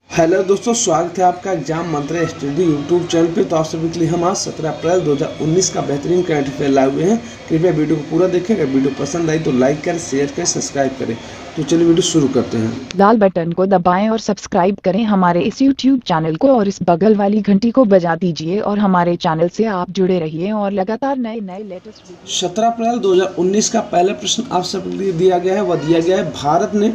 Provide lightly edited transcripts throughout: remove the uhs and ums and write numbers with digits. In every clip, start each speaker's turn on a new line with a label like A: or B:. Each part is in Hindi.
A: हेलो दोस्तों, स्वागत है आपका एग्जाम मंत्र स्टडी यूट्यूब चैनल पे। तो आप सभी के लिए हम आज 17 अप्रैल 2019 का बेहतरीन करंट अफेयर लाए हुए हैं। कृपया वीडियो को पूरा देखें। अगर वीडियो पसंद आई तो लाइक करें, शेयर करें, सब्सक्राइब करें। तो चलिए वीडियो शुरू करते हैं।
B: लाल बटन को दबाएं और सब्सक्राइब करें हमारे इस यूट्यूब चैनल को, और इस बगल वाली घंटी को बजा दीजिए और हमारे चैनल से आप जुड़े रहिए और लगातार नए लेटेस्ट
A: 17 अप्रैल 2019 का पहला प्रश्न आप सबके लिए दिया गया है। वह दिया गया है, भारत ने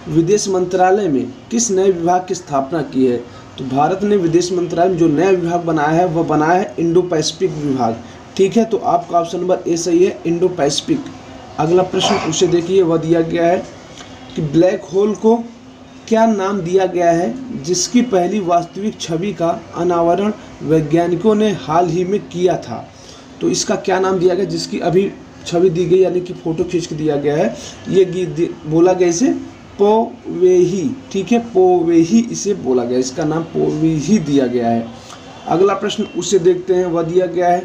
A: विदेश मंत्रालय में किस नए विभाग की स्थापना की है। तो भारत ने विदेश मंत्रालय में जो नया विभाग बनाया है वह बनाया है इंडो पैसिफिक विभाग। ठीक है, तो आपका ऑप्शन नंबर ए सही है, इंडो पैसिफिक। अगला प्रश्न उसे देखिए, वह दिया गया है कि ब्लैक होल को क्या नाम दिया गया है जिसकी पहली वास्तविक छवि का अनावरण वैज्ञानिकों ने हाल ही में किया था। तो इसका क्या नाम दिया गया जिसकी अभी छवि दी गई, यानी कि फोटो खींच के दिया गया है। ये बोला गया इसे पोवेही। ठीक है, पोवेही इसे बोला गया, इसका नाम पोवेही दिया गया है। अगला प्रश्न उसे देखते हैं, वह दिया गया है,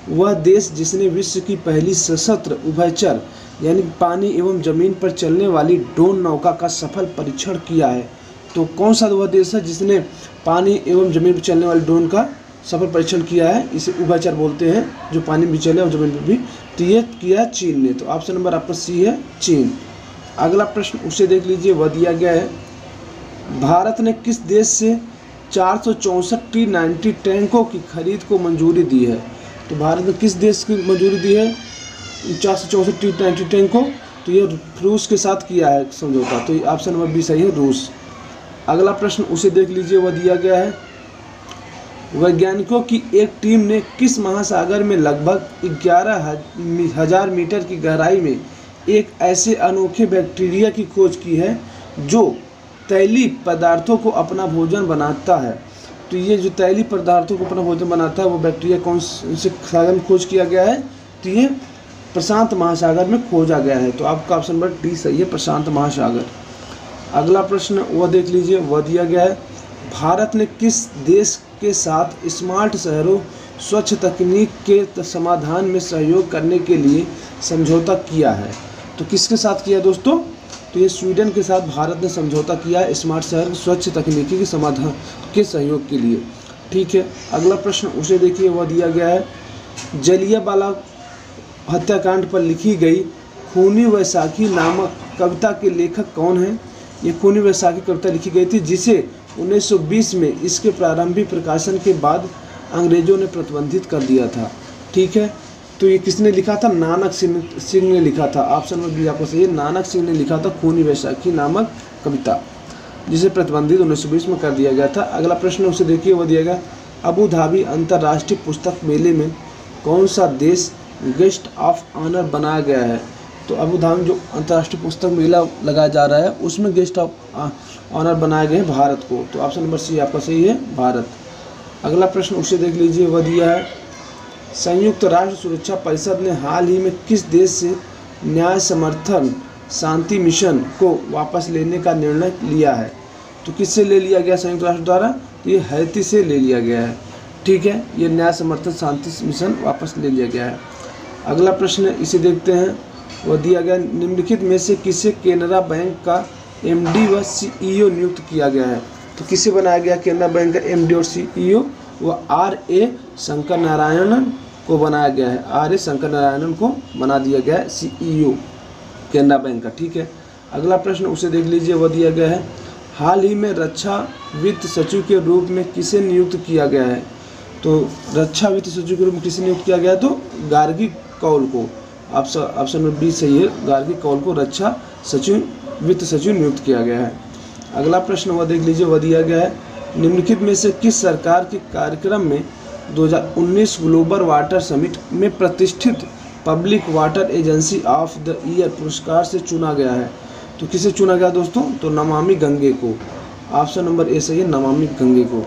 A: वह देश जिसने विश्व की पहली सशस्त्र उभयचर यानी पानी एवं जमीन पर चलने वाली ड्रोन नौका का सफल परीक्षण किया है। तो कौन सा वह देश है जिसने पानी एवं जमीन पर चलने वाली ड्रोन का सफल परीक्षण किया है? इसे उभयचर बोलते हैं, जो पानी भी चले और जमीन पर भी। तो ये किया चीन ने। तो ऑप्शन नंबर आपका सी है, चीन। अगला प्रश्न उसे देख लीजिए, वह दिया गया है, भारत ने किस देश से 464 T-90 टैंकों की खरीद को मंजूरी दी है। तो भारत ने किस देश की मंजूरी दी है 464 T-90 टैंकों? तो ये रूस के साथ किया है समझौता। तो ऑप्शन नंबर बी सही है, रूस। अगला प्रश्न उसे देख लीजिए, वह दिया गया है, वैज्ञानिकों की एक टीम ने किस महासागर में लगभग 11,000 मीटर की गहराई में एक ऐसे अनोखे बैक्टीरिया की खोज की है जो तैलीय पदार्थों को अपना भोजन बनाता है। तो ये जो तैलीय पदार्थों को अपना भोजन बनाता है वो बैक्टीरिया कौन से सागर में खोज किया गया है? तो ये प्रशांत महासागर में खोजा गया है। तो आपका ऑप्शन नंबर डी सही है, प्रशांत महासागर। अगला प्रश्न वह देख लीजिए, वह दिया गया है, भारत ने किस देश के साथ स्मार्ट शहरों स्वच्छ तकनीक के समाधान में सहयोग करने के लिए समझौता किया है? तो किसके साथ किया दोस्तों? तो ये स्वीडन के साथ भारत ने समझौता किया है स्मार्ट शहर स्वच्छ तकनीकी के समाधान के सहयोग के लिए। ठीक है, अगला प्रश्न उसे देखिए, वह दिया गया है, जलियांवाला हत्याकांड पर लिखी गई खूनी वैसाखी नामक कविता के लेखक कौन हैं? ये खूनी वैसाखी कविता लिखी गई थी जिसे 1920 में इसके प्रारंभिक प्रकाशन के बाद अंग्रेजों ने प्रतिबंधित कर दिया था। ठीक है, तो ये किसने लिखा था? नानक सिंह ने लिखा था। ऑप्शन नंबर बी आपका सही है, नानक सिंह ने लिखा था खूनी वैसाखी नामक कविता, जिसे प्रतिबंधित 1920 में कर दिया गया था। अगला प्रश्न उसे देखिए, वह दिया गया, अबू धाबी अंतर्राष्ट्रीय पुस्तक मेले में कौन सा देश गेस्ट ऑफ ऑनर बनाया गया है? तो अबू धाबी जो अंतर्राष्ट्रीय पुस्तक मेला लगाया जा रहा है उसमें गेस्ट ऑफ ऑनर बनाए गए हैं भारत को। तो ऑप्शन नंबर सी आपका सही है, भारत। अगला प्रश्न उसे देख लीजिए, वह दिया है, संयुक्त राष्ट्र सुरक्षा परिषद ने हाल ही में किस देश से न्याय समर्थन शांति मिशन को वापस लेने का निर्णय लिया है? तो किससे ले लिया गया संयुक्त राष्ट्र द्वारा? तो ये हैती से ले लिया गया है। ठीक है, ये न्याय समर्थन शांति मिशन वापस ले लिया गया है। अगला प्रश्न इसे देखते हैं, वह दिया गया, निम्नलिखित में से किसे केनरा बैंक का एमडी व सीईओ नियुक्त किया गया है? तो किसे बनाया गया केनरा बैंक का एमडी और सीईओ? वह आर.ए. शंकर नारायणन को बनाया गया है। आर.ए. शंकर नारायणन को बना दिया गया है सीईओ केनरा बैंक का। ठीक है, अगला प्रश्न उसे देख लीजिए, वह दिया गया है, हाल ही में रक्षा वित्त सचिव के रूप में किसे नियुक्त किया गया है? तो रक्षा वित्त सचिव के रूप में किसे नियुक्त किया गया है? तो गार्गी कौल को। ऑप्शन नंबर बी सही है, गार्गी कौल को रक्षा सचिव वित्त सचिव नियुक्त किया गया है। अगला प्रश्न वह देख लीजिए, वह दिया गया है, निम्नलिखित में से किस सरकार के कार्यक्रम में 2019 ग्लोबल वाटर समिट में प्रतिष्ठित public water agency of the year पुरस्कार से चुना गया है? तो किसे चुना गया दोस्तों? तो नमामि गंगे को। ऑप्शन नंबर ए सही है, नमामि गंगे को।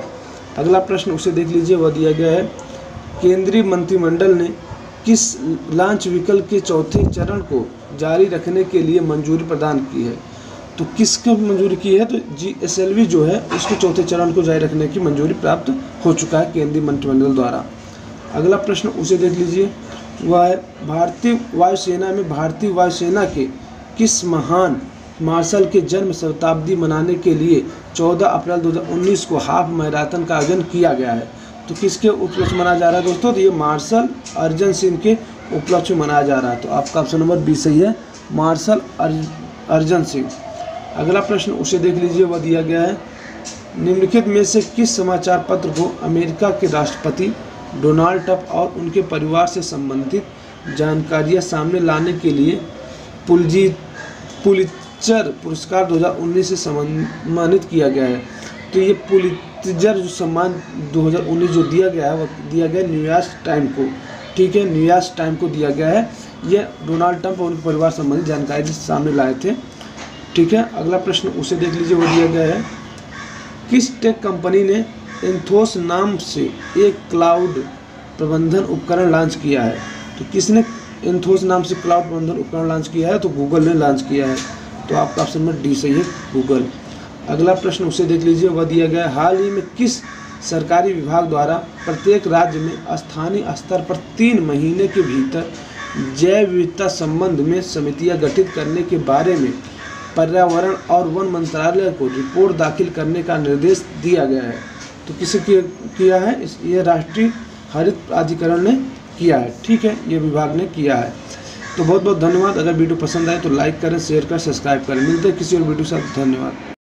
A: अगला प्रश्न उसे देख लीजिए, वह दिया गया है, केंद्रीय मंत्रिमंडल ने किस लॉन्च व्हीकल के चौथे चरण को जारी रखने के लिए मंजूरी प्रदान की है? तो किसको मंजूरी की है? तो GSLV जो है उसके चौथे चरण को जारी रखने की मंजूरी प्राप्त हो चुका है केंद्रीय मंत्रिमंडल द्वारा। अगला प्रश्न उसे देख लीजिए, वह है, भारतीय वायुसेना में भारतीय वायुसेना के किस महान मार्शल के जन्म शताब्दी मनाने के लिए 14 अप्रैल 2019 को हाफ मैराथन का आयोजन किया गया है। तो किसके उपलक्ष्य मनाया जा रहा है दोस्तों? तो ये मार्शल अर्जन सिंह के उपलक्ष्य में मनाया जा रहा है। तो आपका ऑप्शन नंबर बी सही है, मार्शल अर्जन सिंह। अगला प्रश्न उसे देख लीजिए, वह दिया गया है, निम्नलिखित में से किस समाचार पत्र को अमेरिका के राष्ट्रपति डोनाल्ड ट्रंप और उनके परिवार से संबंधित जानकारियां सामने लाने के लिए पुलित्जर पुरस्कार 2019 से सम्मानित किया गया है? तो ये पुलित्जर जो सम्मान 2019 जो दिया गया है वह दिया गया न्यूयॉर्क टाइम को। ठीक है, न्यूयॉर्क टाइम को दिया गया है। ये डोनाल्ड ट्रंप और उनके परिवार संबंधित जानकारी सामने लाए थे। ठीक है, अगला प्रश्न उसे देख लीजिए, वो दिया गया है, किस टेक कंपनी ने एंथोस नाम से एक क्लाउड प्रबंधन उपकरण लॉन्च किया है? तो किसने एंथोस नाम से क्लाउड प्रबंधन उपकरण लॉन्च किया है? तो गूगल ने लॉन्च किया है। तो आपका ऑप्शन नंबर डी सही है, गूगल। अगला प्रश्न उसे देख लीजिए, वह दिया गया है, हाल ही में किस सरकारी विभाग द्वारा प्रत्येक राज्य में स्थानीय स्तर पर 3 महीने के भीतर जैव विविधता संबंध में समितियां गठित करने के बारे में पर्यावरण और वन मंत्रालय को रिपोर्ट दाखिल करने का निर्देश दिया गया है? तो किसे किया है? ये राष्ट्रीय हरित प्राधिकरण ने किया है। ठीक है, ये विभाग ने किया है। तो बहुत बहुत धन्यवाद। अगर वीडियो पसंद आए तो लाइक करें, शेयर करें, सब्सक्राइब करें। मिलते हैं किसी और वीडियो के साथ। धन्यवाद।